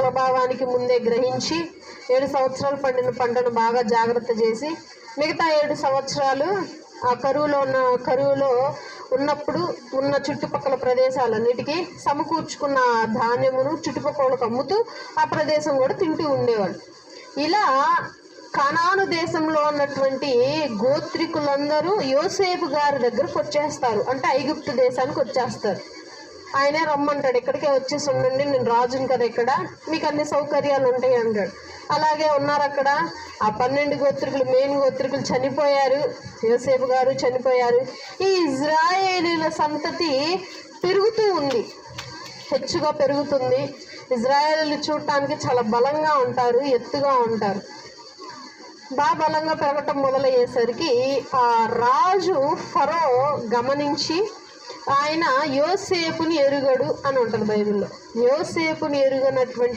కాలభావానికి ముందే గ్రహించి 7 సంవత్సరాలు పండిన పంటను బాగా జాగ్రత్త చేసి మిగతా 7 సంవత్సరాలు ఆ కరువులో ఉన్నప్పుడు ఉన్న చుట్టుపక్కల ప్రదేశాలన్నిటికీ సమకూర్చుకున్న ధాన్యమును చుట్టుపక్కలకు అమ్ముతూ ఆ ప్రదేశం కూడా తింటూ ఉండేవాళ్ళు. ఇలా కనాను దేశంలో ఉన్నటువంటి గోత్రికులందరూ యోసేపు గారి దగ్గరకు వచ్చేస్తారు. అంటే ఐగుప్తు దేశానికి వచ్చేస్తారు. ఆయనే రమ్మంటాడు, ఇక్కడికే వచ్చేసి ఉండండి, నేను రాజుని కదా, ఇక్కడ మీకు అన్ని సౌకర్యాలు ఉంటాయి అంటాడు. అలాగే ఉన్నారు అక్కడ. ఆ 12 గోత్రికులు, మెయిన్ గోత్రికులు చనిపోయారు, యోసేపు గారు చనిపోయారు. ఈ ఇజ్రాయేలీల సంతతి పెరుగుతూ ఉంది, హెచ్చుగా పెరుగుతుంది. ఇజ్రాయేలీలు చూడటానికి చాలా బలంగా ఉంటారు, ఎత్తుగా ఉంటారు. బాగా బలంగా పెరగటం మొదలయ్యేసరికి ఆ రాజు ఫరో గమనించి ఆయన యోసేపుని ఎరుగడు అని ఉంటుంది బైబిల్లో. యోసేపుని ఎరుగనటువంటి